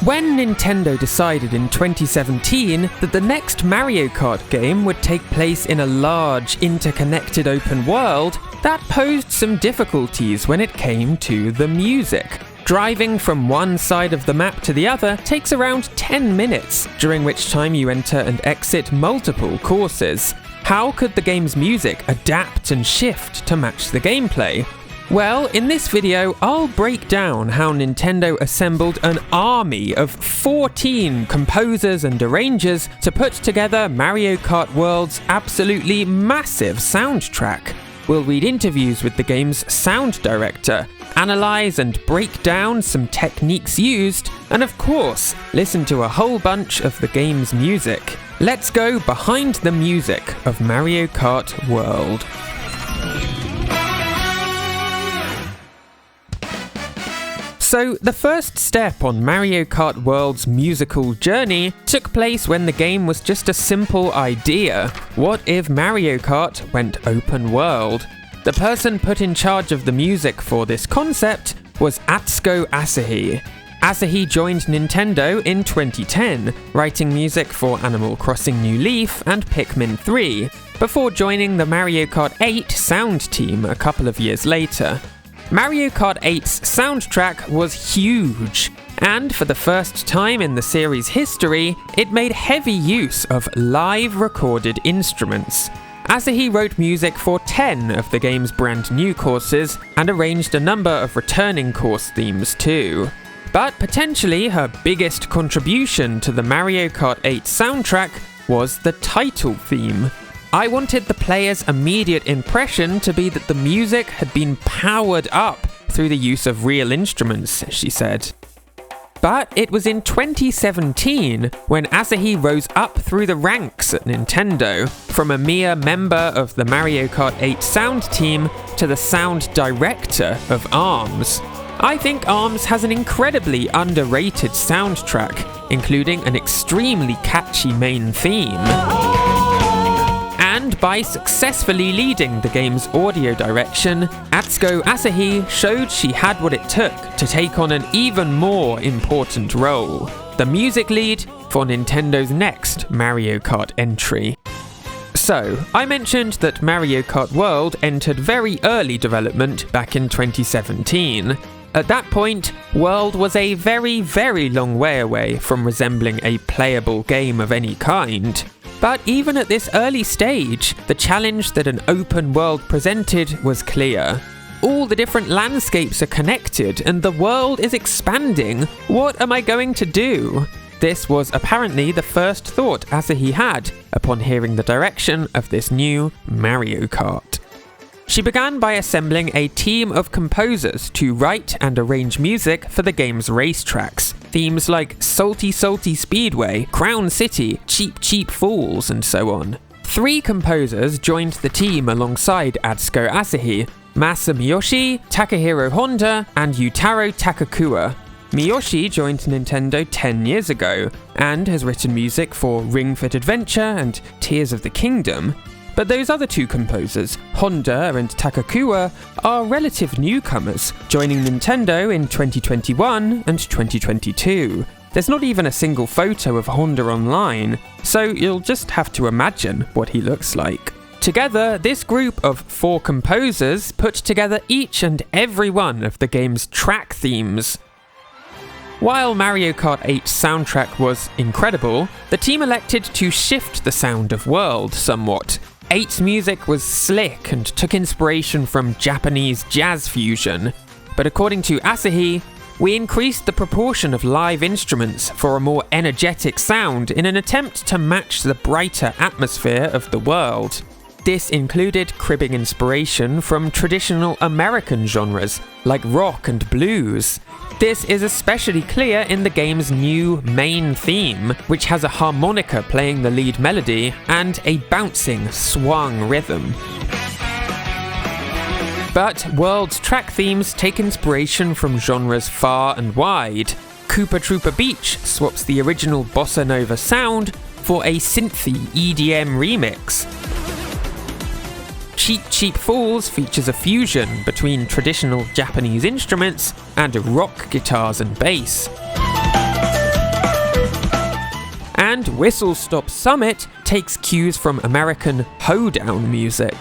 When Nintendo decided in 2017 that the next Mario Kart game would take place in a large, interconnected open world, that posed some difficulties when it came to the music. Driving from one side of the map to the other takes around 10 minutes, during which time you enter and exit multiple courses. How could the game's music adapt and shift to match the gameplay? Well, in this video, I'll break down how Nintendo assembled an army of 14 composers and arrangers to put together Mario Kart World's absolutely massive soundtrack. We'll read interviews with the game's sound director, analyze and break down some techniques used, and of course, listen to a whole bunch of the game's music. Let's go behind the music of Mario Kart World. So, the first step on Mario Kart World's musical journey took place when the game was just a simple idea. What if Mario Kart went open world? The person put in charge of the music for this concept was Atsuko Asahi. Asahi joined Nintendo in 2010, writing music for Animal Crossing New Leaf and Pikmin 3, before joining the Mario Kart 8 sound team a couple of years later. Mario Kart 8's soundtrack was huge, and for the first time in the series' history, it made heavy use of live recorded instruments. Asahi wrote music for 10 of the game's brand new courses and arranged a number of returning course themes too. But potentially her biggest contribution to the Mario Kart 8 soundtrack was the title theme. I wanted the player's immediate impression to be that the music had been powered up through the use of real instruments, she said. But it was in 2017 when Asahi rose up through the ranks at Nintendo, from a mere member of the Mario Kart 8 sound team to the sound director of ARMS. I think ARMS has an incredibly underrated soundtrack, including an extremely catchy main theme. And by successfully leading the game's audio direction, Atsuko Asahi showed she had what it took to take on an even more important role: the music lead for Nintendo's next Mario Kart entry. So, I mentioned that Mario Kart World entered very early development back in 2017. At that point, World was a very, very long way away from resembling a playable game of any kind. But even at this early stage, the challenge that an open world presented was clear. All the different landscapes are connected and the world is expanding. What am I going to do? This was apparently the first thought Asahi had upon hearing the direction of this new Mario Kart. She began by assembling a team of composers to write and arrange music for the game's racetracks. Themes like Salty Salty Speedway, Crown City, Cheap Cheap Falls, and so on. 3 composers joined the team alongside Atsuko Asahi: Masa Miyoshi, Takahiro Honda, and Yutaro Takakura. Miyoshi joined Nintendo 10 years ago, and has written music for Ring Fit Adventure and Tears of the Kingdom. But those other 2 composers, Honda and Takakura, are relative newcomers, joining Nintendo in 2021 and 2022. There's not even a single photo of Honda online, so you'll just have to imagine what he looks like. Together, this group of 4 composers put together each and every one of the game's track themes. While Mario Kart 8's soundtrack was incredible, the team elected to shift the sound of World somewhat. 8's music was slick and took inspiration from Japanese jazz fusion, but according to Asahi, we increased the proportion of live instruments for a more energetic sound in an attempt to match the brighter atmosphere of the world. This included cribbing inspiration from traditional American genres like rock and blues. This is especially clear in the game's new main theme, which has a harmonica playing the lead melody and a bouncing swung rhythm. But World's track themes take inspiration from genres far and wide. Koopa Troopa Beach swaps the original bossa nova sound for a synthy EDM remix. Cheap Cheap Falls features a fusion between traditional Japanese instruments and rock guitars and bass. and Whistle Stop Summit takes cues from American hoedown music.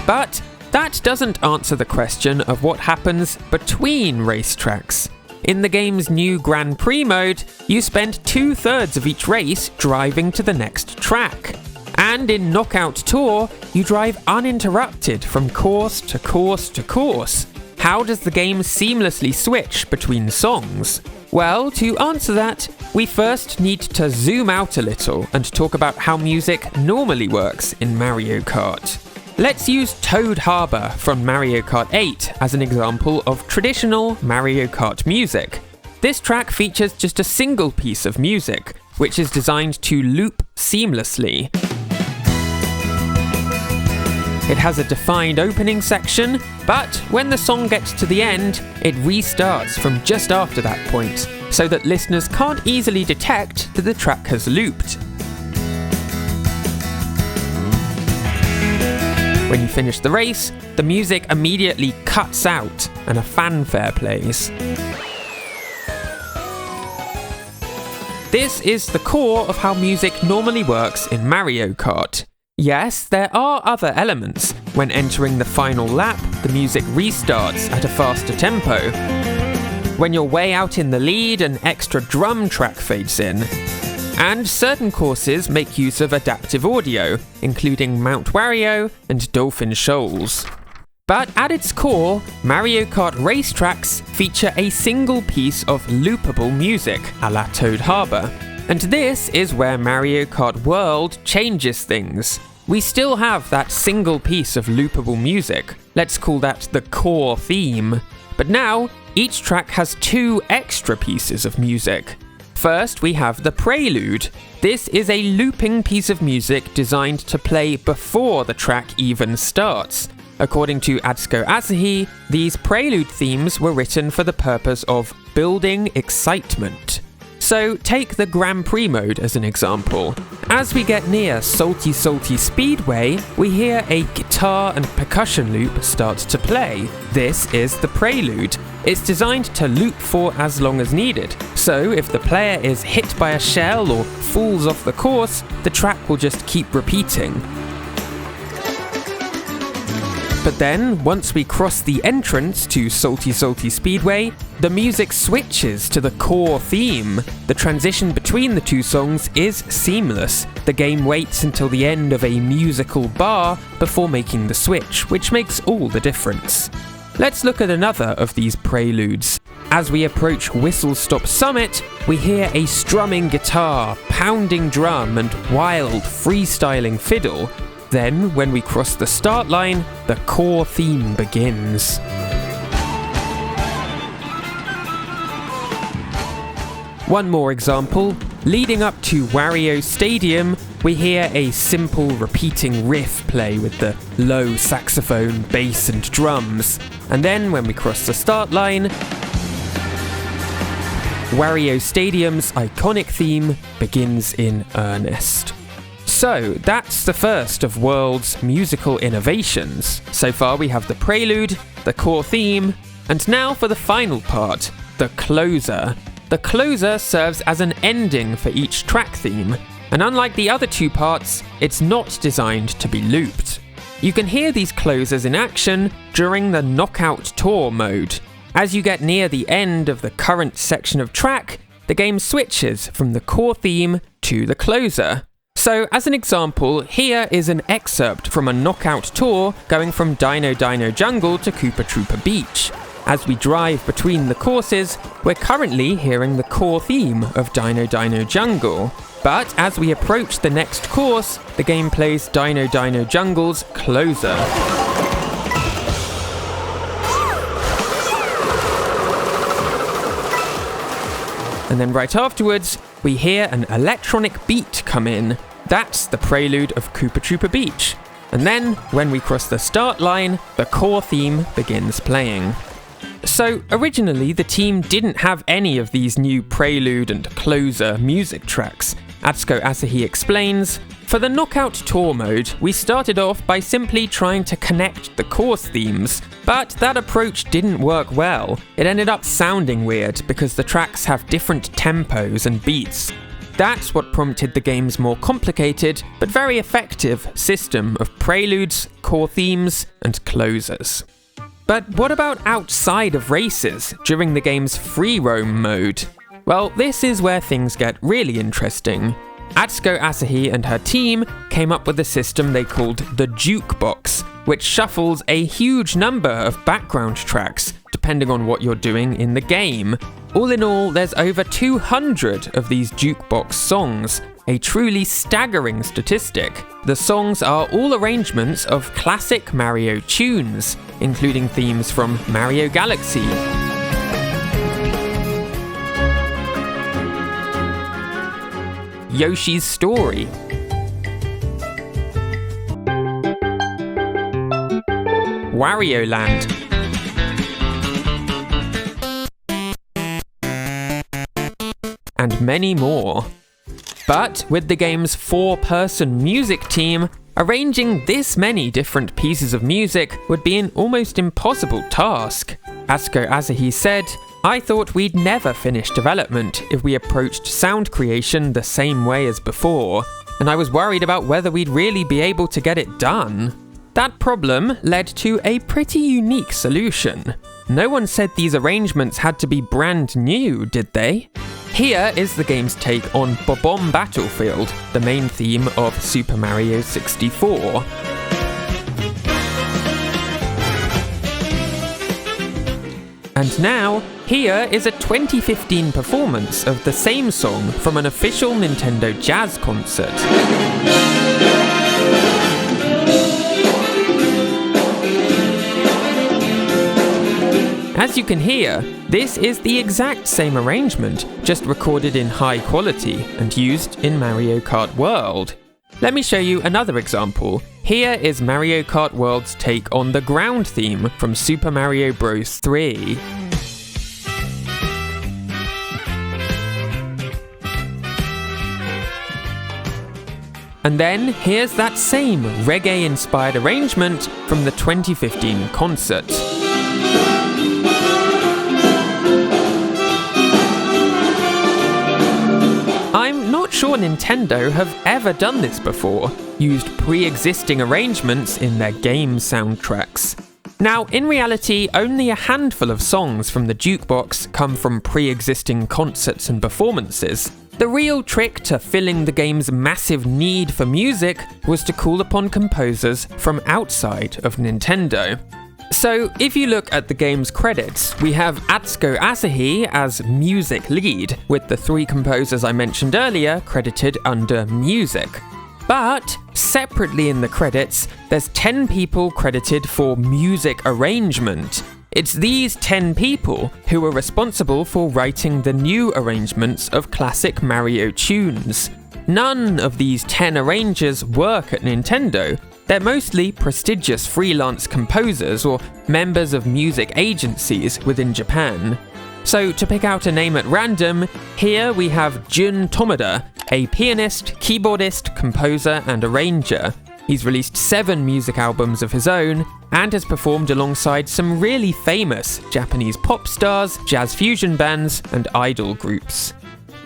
But that doesn't answer the question of what happens between racetracks. In the game's new Grand Prix mode, you spend 2/3 of each race driving to the next track. And in Knockout Tour, you drive uninterrupted from course to course to course. How does the game seamlessly switch between songs? Well, to answer that, we first need to zoom out a little and talk about how music normally works in Mario Kart. Let's use Toad Harbor from Mario Kart 8 as an example of traditional Mario Kart music. This track features just a single piece of music, which is designed to loop seamlessly. It has a defined opening section, but when the song gets to the end, it restarts from just after that point, so that listeners can't easily detect that the track has looped. When you finish the race, the music immediately cuts out and a fanfare plays. This is the core of how music normally works in Mario Kart. Yes, there are other elements. When entering the final lap, the music restarts at a faster tempo. When you're way out in the lead, an extra drum track fades in. And certain courses make use of adaptive audio, including Mount Wario and Dolphin Shoals. But at its core, Mario Kart racetracks feature a single piece of loopable music, a la Toad Harbor. And this is where Mario Kart World changes things. We still have that single piece of loopable music, let's call that the core theme. But now, each track has 2 extra pieces of music. First, we have the prelude. This is a looping piece of music designed to play before the track even starts. According to Atsuko Asahi, these prelude themes were written for the purpose of building excitement. So take the Grand Prix mode as an example. As we get near Salty Salty Speedway, we hear a guitar and percussion loop start to play. This is the prelude. It's designed to loop for as long as needed, so if the player is hit by a shell or falls off the course, the track will just keep repeating. But then, once we cross the entrance to Salty Salty Speedway, the music switches to the core theme. The transition between the 2 songs is seamless. The game waits until the end of a musical bar before making the switch, which makes all the difference. Let's look at another of these preludes. As we approach Whistle Stop Summit, we hear a strumming guitar, pounding drum, and wild freestyling fiddle. Then, when we cross the start line, the core theme begins. One more example. Leading up to Wario Stadium, we hear a simple repeating riff play with the low saxophone, bass and drums. And then when we cross the start line, Wario Stadium's iconic theme begins in earnest. So that's the first of World's musical innovations. So far we have the prelude, the core theme, and now for the final part, the closer. The closer serves as an ending for each track theme, and unlike the other 2 parts, it's not designed to be looped. You can hear these closers in action during the Knockout Tour mode. As you get near the end of the current section of track, the game switches from the core theme to the closer. So, as an example, here is an excerpt from a Knockout Tour going from Dino Dino Jungle to Koopa Troopa Beach. As we drive between the courses, we're currently hearing the core theme of Dino Dino Jungle. But as we approach the next course, the game plays Dino Dino Jungle's closer. And then right afterwards, we hear an electronic beat come in. That's the prelude of Koopa Troopa Beach. And then, when we cross the start line, the core theme begins playing. So, originally the team didn't have any of these new prelude and closer music tracks. Atsuko Asahi explains, "For the Knockout Tour mode, we started off by simply trying to connect the course themes, But that approach didn't work well. It ended up sounding weird because the tracks have different tempos and beats. That's what prompted the game's more complicated, but very effective system of preludes, core themes, and closers. But what about outside of races, during the game's free roam mode? Well, this is where things get really interesting. Atsuko Asahi and her team came up with a system they called the Jukebox, which shuffles a huge number of background tracks, depending on what you're doing in the game. All in all, there's over 200 of these Jukebox songs, a truly staggering statistic. The songs are all arrangements of classic Mario tunes, including themes from Mario Galaxy, Yoshi's Story, Wario Land, and many more. But with the game's 4-person music team, arranging this many different pieces of music would be an almost impossible task. Atsuko Asahi said, "I thought we'd never finish development if we approached sound creation the same way as before, and I was worried about whether we'd really be able to get it done." That problem led to a pretty unique solution. No one said these arrangements had to be brand new, did they? Here is the game's take on Bob-omb Battlefield, the main theme of Super Mario 64. And now, here is a 2015 performance of the same song from an official Nintendo Jazz concert. As you can hear, this is the exact same arrangement, just recorded in high quality and used in Mario Kart World. Let me show you another example. Here is Mario Kart World's take on the ground theme from Super Mario Bros. 3. And then here's that same reggae-inspired arrangement from the 2015 concert. I'm not sure Nintendo have ever done this before, used pre-existing arrangements in their game soundtracks. Now, in reality, only a handful of songs from the Jukebox come from pre-existing concerts and performances. The real trick to filling the game's massive need for music was to call upon composers from outside of Nintendo. So, if you look at the game's credits, we have Atsuko Asahi as music lead, with the 3 composers I mentioned earlier credited under music. But, separately in the credits, there's 10 people credited for music arrangement. It's these 10 people who are responsible for writing the new arrangements of classic Mario tunes. None of these 10 arrangers work at Nintendo. They're mostly prestigious freelance composers or members of music agencies within Japan. So to pick out a name at random, here we have Jun Tomoda, a pianist, keyboardist, composer, and arranger. He's released 7 music albums of his own and has performed alongside some really famous Japanese pop stars, jazz fusion bands, and idol groups.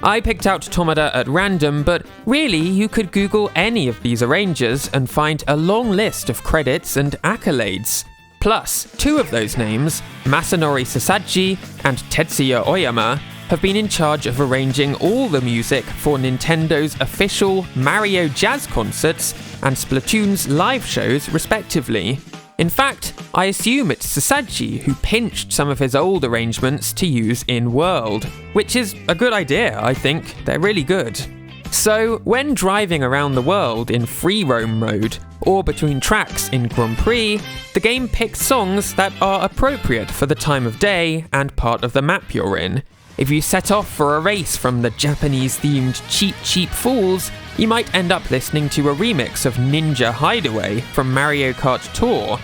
I picked out Tomoda at random, but really you could Google any of these arrangers and find a long list of credits and accolades. Plus, 2 of those names, Masanori Sasaji and Tetsuya Oyama, have been in charge of arranging all the music for Nintendo's official Mario Jazz concerts and Splatoon's live shows, respectively. In fact, I assume it's Sasaji who pinched some of his old arrangements to use in World, which is a good idea, I think. They're really good. So, when driving around the world in free roam mode, or between tracks in Grand Prix, the game picks songs that are appropriate for the time of day and part of the map you're in. If you set off for a race from the Japanese-themed Cheep Cheep Fools, you might end up listening to a remix of Ninja Hideaway from Mario Kart Tour.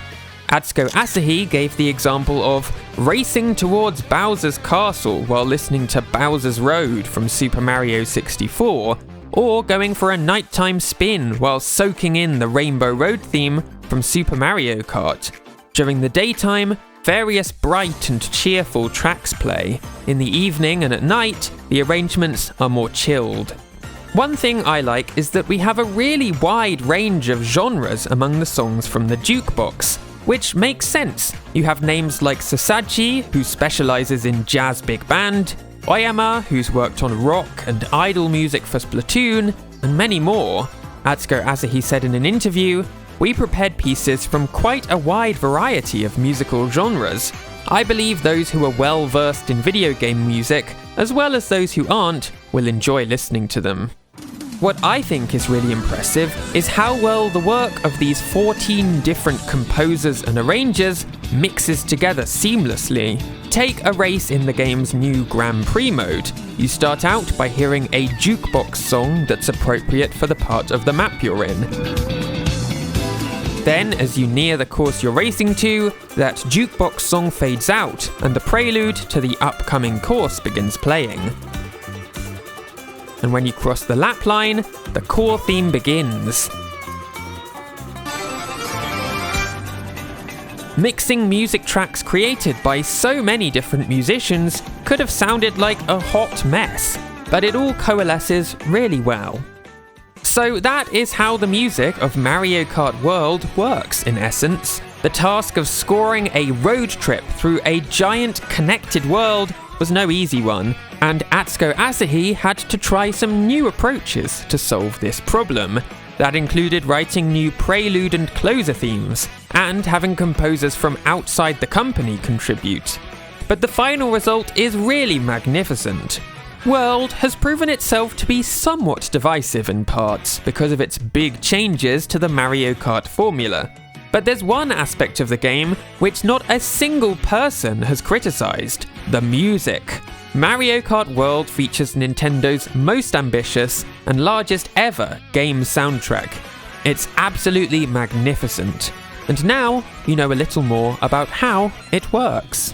Atsuko Asahi gave the example of racing towards Bowser's Castle while listening to Bowser's Road from Super Mario 64, or going for a nighttime spin while soaking in the Rainbow Road theme from Super Mario Kart. During the daytime, various bright and cheerful tracks play. In the evening and at night, the arrangements are more chilled. One thing I like is that we have a really wide range of genres among the songs from the jukebox, which makes sense. You have names like Sasaji, who specializes in jazz big band, Oyama, who's worked on rock and idol music for Splatoon, and many more. Atsuko Asahi said in an interview, "We prepared pieces from quite a wide variety of musical genres. I believe those who are well versed in video game music, as well as those who aren't, will enjoy listening to them." What I think is really impressive is how well the work of these 14 different composers and arrangers mixes together seamlessly. Take a race in the game's new Grand Prix mode. You start out by hearing a jukebox song that's appropriate for the part of the map you're in. Then, as you near the course you're racing to, that jukebox song fades out and the prelude to the upcoming course begins playing. And when you cross the lap line, the core theme begins. Mixing music tracks created by so many different musicians could have sounded like a hot mess, but it all coalesces really well. So that is how the music of Mario Kart World works in essence. The task of scoring a road trip through a giant connected world was no easy one, and Atsuko Asahi had to try some new approaches to solve this problem. That included writing new prelude and closer themes, and having composers from outside the company contribute. But the final result is really magnificent. World has proven itself to be somewhat divisive in parts because of its big changes to the Mario Kart formula. But there's one aspect of the game which not a single person has criticised: the music. Mario Kart World features Nintendo's most ambitious and largest ever game soundtrack. It's absolutely magnificent. And now you know a little more about how it works.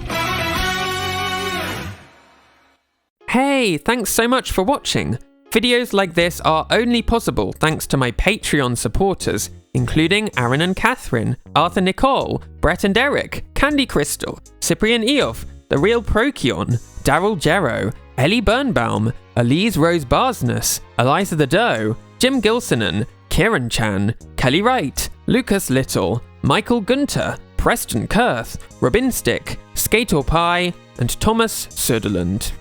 Hey, thanks so much for watching. Videos like this are only possible thanks to my Patreon supporters, including Aaron and Catherine, Arthur Nicole, Brett and Eric, Candy Crystal, Cyprian Eof, The Real Procyon, Daryl Gero, Ellie Birnbaum, Elise Rose Barsness, Eliza the Doe, Jim Gilsonan, Kieran Chan, Kelly Wright, Lucas Little, Michael Gunter, Preston Kurth, Robin Stick, Skator Pie, and Thomas Söderlund.